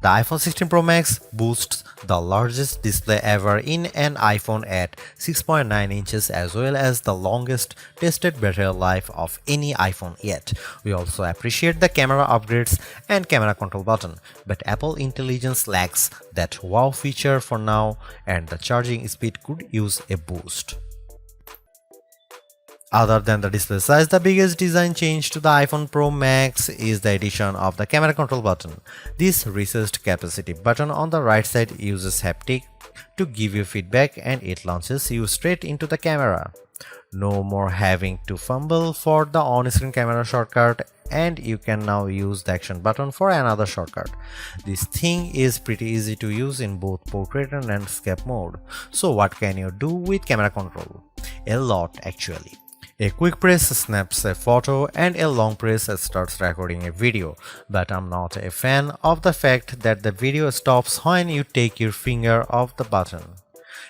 The iPhone 16 Pro Max boasts the largest display ever in an iPhone at 6.9 inches as well as the longest tested battery life of any iPhone yet. We also appreciate the camera upgrades and camera control button, but Apple Intelligence lacks that wow feature for now and the charging speed could use a boost. Other than the display size, the biggest design change to the iPhone Pro Max is the addition of the camera control button. This recessed capacitive button on the right side uses haptic to give you feedback and it launches you straight into the camera. No more having to fumble for the on-screen camera shortcut, and you can now use the action button for another shortcut. This thing is pretty easy to use in both portrait and landscape mode. So what can you do with camera control? A lot actually. A quick press snaps a photo and a long press starts recording a video, but I'm not a fan of the fact that the video stops when you take your finger off the button.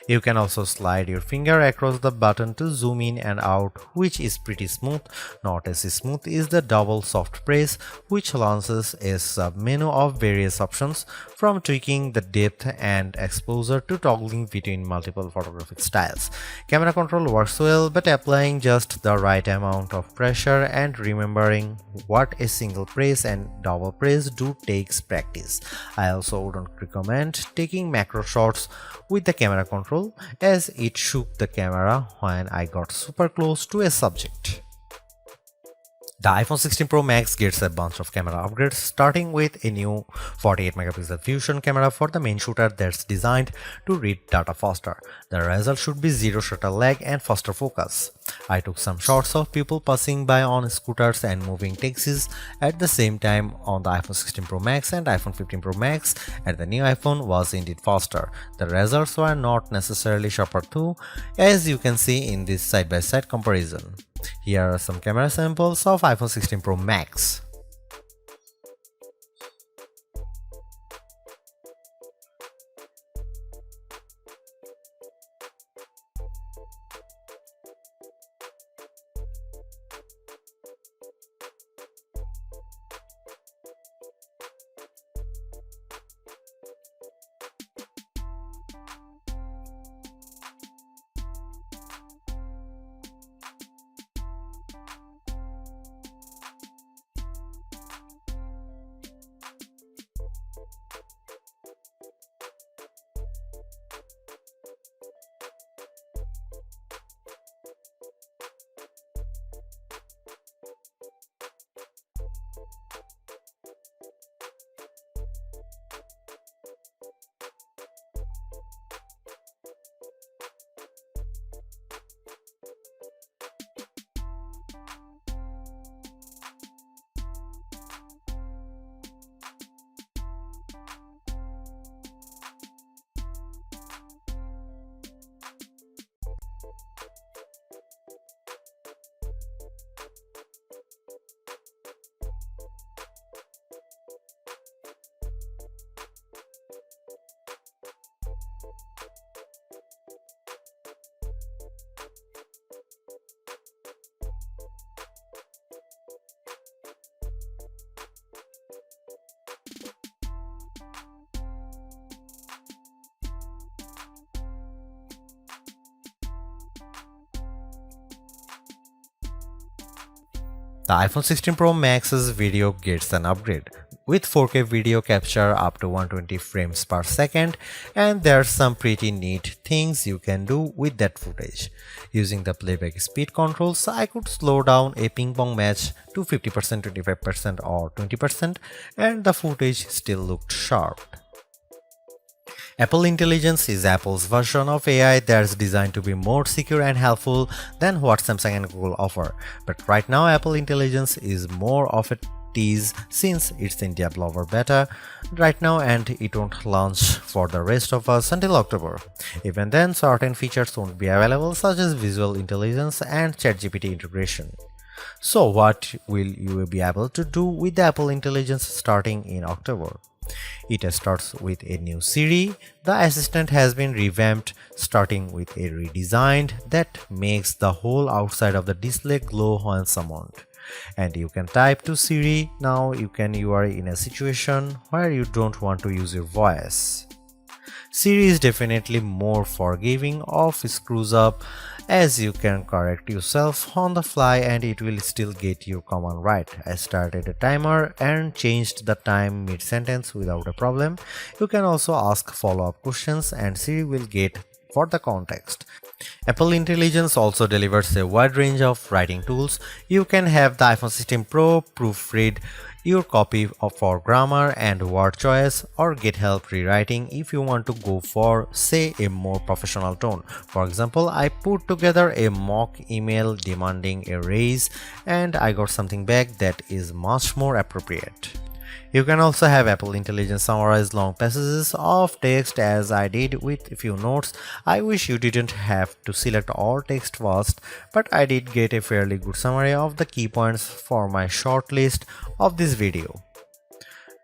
You can also slide your finger across the button to zoom in and out, which is pretty smooth. Not as smooth is the double soft press, which launches a sub-menu of various options, from tweaking the depth and exposure to toggling between multiple photographic styles. Camera control works well, but applying just the right amount of pressure and remembering what a single press and double press do takes practice. I also wouldn't recommend taking macro shots with the camera control, as it shook the camera when I got super close to a subject. The iPhone 16 Pro Max gets a bunch of camera upgrades, starting with a new 48 megapixel fusion camera for the main shooter that's designed to read data faster. The result should be zero shutter lag and faster focus. I took some shots of people passing by on scooters and moving taxis at the same time on the iPhone 16 Pro Max and iPhone 15 Pro Max, and the new iPhone was indeed faster. The results were not necessarily sharper too, as you can see in this side-by-side comparison. Here are some camera samples of iPhone 16 Pro Max. The iPhone 16 Pro Max's video gets an upgrade, with 4K video capture up to 120 frames per second, and there's some pretty neat things you can do with that footage. Using the playback speed controls, I could slow down a ping pong match to 50%, 25% or 20%, and the footage still looked sharp. Apple Intelligence is Apple's version of AI that's designed to be more secure and helpful than what Samsung and Google offer. But right now, Apple Intelligence is more of a tease since it's in developer beta right now and it won't launch for the rest of us until October. Even then, certain features won't be available, such as visual intelligence and ChatGPT integration. So what will you be able to do with the Apple Intelligence starting in October? It starts with a new Siri. The assistant has been revamped, starting with a redesigned that makes the whole outside of the display glow when summoned. And you can type to Siri. Now you are in a situation where you don't want to use your voice. Siri is definitely more forgiving of screws up, as you can correct yourself on the fly and it will still get your command right. I started a timer and changed the time mid-sentence without a problem. You can also ask follow-up questions and Siri will get for the context. Apple Intelligence also delivers a wide range of writing tools. You can have the iPhone 16 Pro proofread your copy for grammar and word choice, or get help rewriting if you want to go for, say, a more professional tone. For example, I put together a mock email demanding a raise and I got something back that is much more appropriate. You can also have Apple Intelligence summarize long passages of text as I did with a few notes. I wish you didn't have to select all text first, but I did get a fairly good summary of the key points for my short list of this video.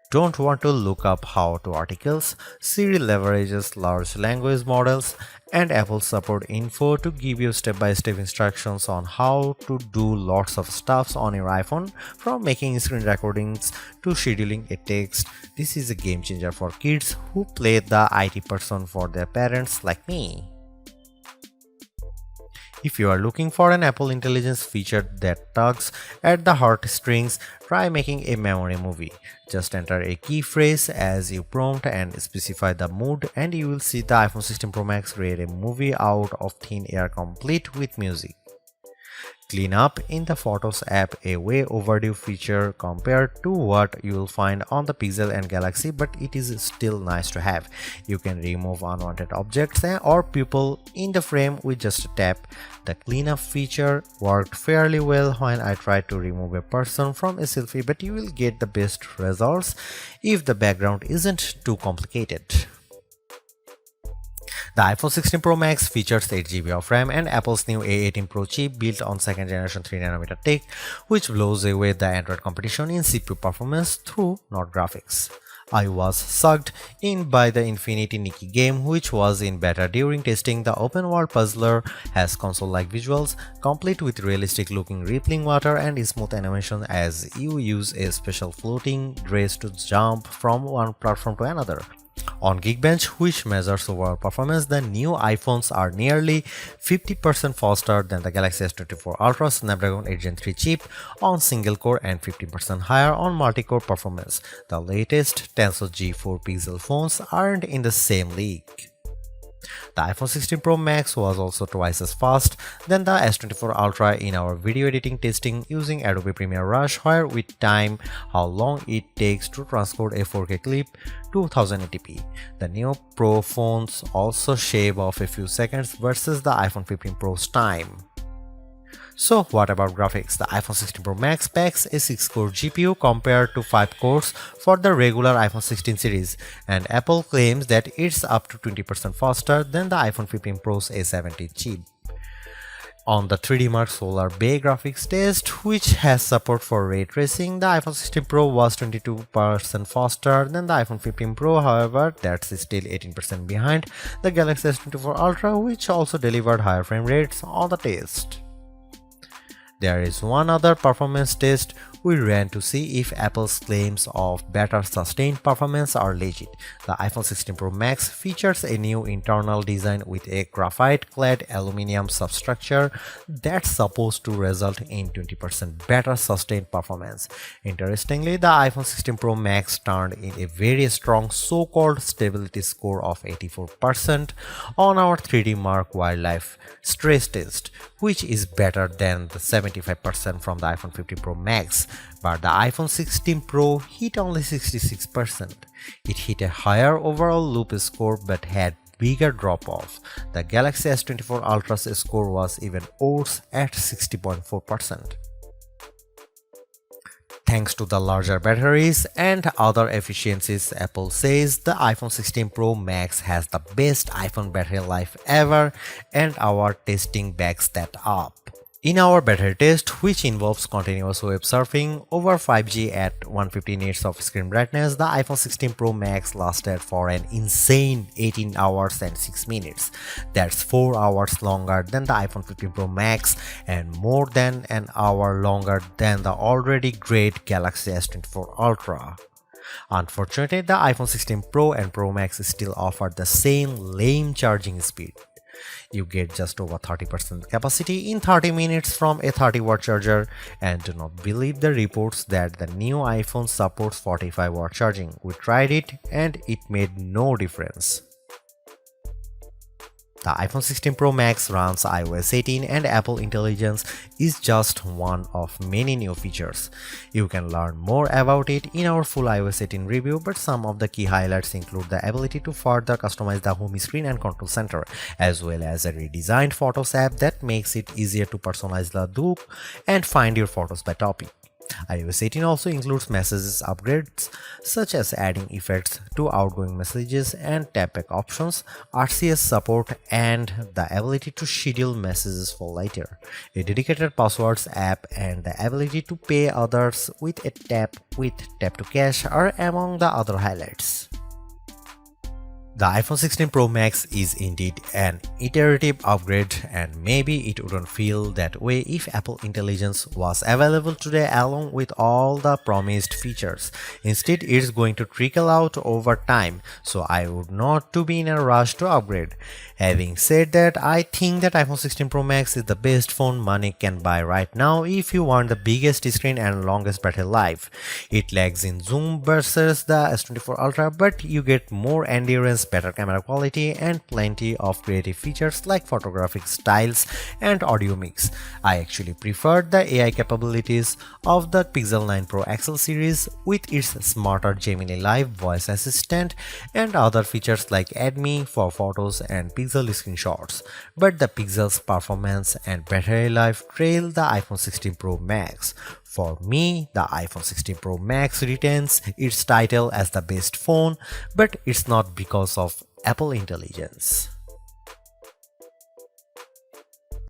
Don't want to look up how-to articles? Siri leverages large language models and Apple support info to give you step-by-step instructions on how to do lots of stuff on your iPhone, from making screen recordings to scheduling a text. This is a game changer for kids who play the IT person for their parents like me. If you are looking for an Apple Intelligence feature that tugs at the heartstrings, try making a memory movie. Just enter a key phrase as you prompt and specify the mood, and you will see the iPhone 16 Pro Max create a movie out of thin air complete with music. Clean up in the Photos app, a way overdue feature compared to what you'll find on the Pixel and Galaxy, but it is still nice to have. You can remove unwanted objects or people in the frame with just a tap. The cleanup feature worked fairly well when I tried to remove a person from a selfie, but you will get the best results if the background isn't too complicated. The iPhone 16 Pro Max features 8GB of RAM and Apple's new A18 Pro chip built on 2nd generation 3nm tech, which blows away the Android competition in CPU performance through not graphics. I was sucked in by the Infinity Nikki game, which was in beta during testing. The open world puzzler has console-like visuals, complete with realistic looking rippling water and smooth animation as you use a special floating dress to jump from one platform to another. On Geekbench, which measures overall performance, the new iPhones are nearly 50% faster than the Galaxy S24 Ultra Snapdragon 8 Gen 3 chip on single core and 15% higher on multi-core performance. The latest Tensor G4 Pixel phones aren't in the same league. The iPhone 16 Pro Max was also twice as fast than the S24 Ultra in our video editing testing using Adobe Premiere Rush, where we time how long it takes to transcode a 4K clip to 1080p. The new Pro phones also shave off a few seconds versus the iPhone 15 Pro's time. So what about graphics? The iPhone 16 Pro Max packs a 6-core GPU compared to 5 cores for the regular iPhone 16 series, and Apple claims that it's up to 20% faster than the iPhone 15 Pro's A17 chip. On the 3D Mark Solar Bay graphics test, which has support for ray tracing, the iPhone 16 Pro was 22% faster than the iPhone 15 Pro. However, that's still 18% behind the Galaxy S24 Ultra, which also delivered higher frame rates on the test. There is one other performance test we ran to see if Apple's claims of better sustained performance are legit. The iPhone 16 Pro Max features a new internal design with a graphite-clad aluminum substructure that's supposed to result in 20% better sustained performance. Interestingly, the iPhone 16 Pro Max turned in a very strong so-called stability score of 84% on our 3D Mark Wildlife stress test, which is better than the 75% from the iPhone 15 Pro Max. But the iPhone 16 Pro hit only 66%. It hit a higher overall loop score but had bigger drop-off. The Galaxy S24 Ultra's score was even worse at 60.4%. Thanks to the larger batteries and other efficiencies, Apple says the iPhone 16 Pro Max has the best iPhone battery life ever, and our testing backs that up. In our beta test, which involves continuous web surfing over 5G at 150 nits of screen brightness, the iPhone 16 Pro Max lasted for an insane 18 hours and 6 minutes. That's 4 hours longer than the iPhone 15 Pro Max and more than an hour longer than the already great Galaxy S24 Ultra. Unfortunately, the iPhone 16 Pro and Pro Max still offer the same lame charging speed. You get just over 30% capacity in 30 minutes from a 30-watt charger, and do not believe the reports that the new iPhone supports 45-watt charging. We tried it and it made no difference. The iPhone 16 Pro Max runs iOS 18 and Apple Intelligence is just one of many new features. You can learn more about it in our full iOS 18 review, but some of the key highlights include the ability to further customize the home screen and control center, as well as a redesigned Photos app that makes it easier to personalize the look and find your photos by topic. iOS 18 also includes messages upgrades such as adding effects to outgoing messages and tapback options, RCS support, and the ability to schedule messages for later. A dedicated passwords app and the ability to pay others with tap to cash are among the other highlights. The iPhone 16 Pro Max is indeed an iterative upgrade, and maybe it wouldn't feel that way if Apple Intelligence was available today along with all the promised features. Instead, it's going to trickle out over time, so I would not to be in a rush to upgrade. Having said that, I think that iPhone 16 Pro Max is the best phone money can buy right now if you want the biggest screen and longest battery life. It lags in zoom versus the S24 Ultra, but you get more endurance, better camera quality, and plenty of creative features like photographic styles and audio mix. I actually preferred the AI capabilities of the Pixel 9 Pro XL series with its smarter Gemini Live voice assistant and other features like Add Me for photos and Pixel screenshots. But the Pixel's performance and battery life trail the iPhone 16 Pro Max. For me, the iPhone 16 Pro Max retains its title as the best phone, but it's not because of Apple Intelligence.